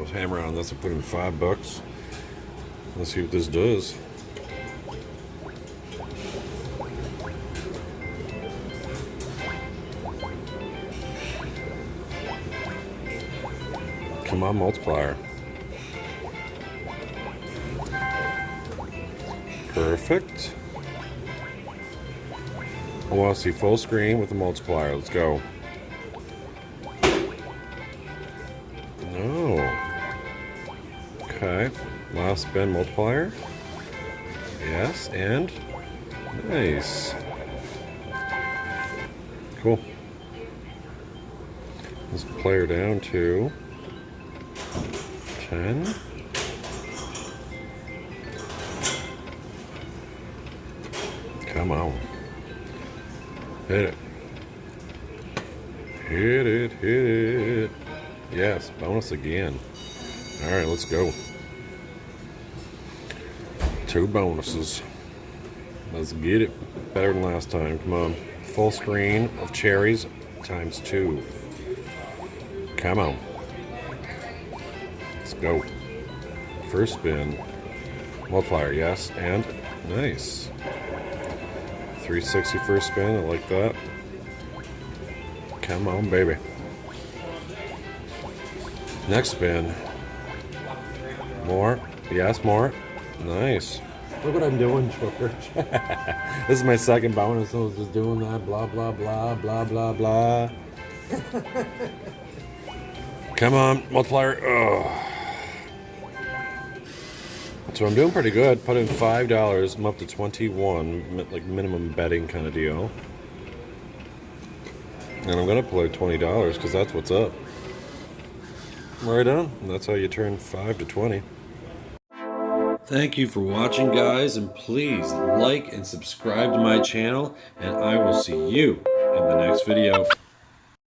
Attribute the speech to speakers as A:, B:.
A: Let's hammer on this and put in $5. Let's see what this does. Come on, multiplier. Perfect. I want to see full screen with the multiplier. Let's go. No. Okay. Last spin multiplier. Yes, and nice. Cool. Let's player down to 10. Come on. Hit it. Hit it, hit it. Yes, bonus again. Alright, let's go. 2 bonuses. Let's get it. Better than last time. Come on. Full screen of cherries times 2. Come on. Let's go. First spin. Multiplier, yes, and nice. 360 first spin, I like that. Come on, baby. Next spin. More. Yes, more. Nice. Look what I'm doing, George. This is my second bonus. I was just doing that. Blah, blah, blah, blah, blah, blah. Come on, multiplier. Ugh. So I'm doing pretty good. Put in $5. I'm up to 21, like minimum betting kind of deal. And I'm gonna play $20 because that's what's up. Right on. That's how you turn 5 to 20. Thank you for watching, guys, and please like and subscribe to my channel, and I will see you in the next video.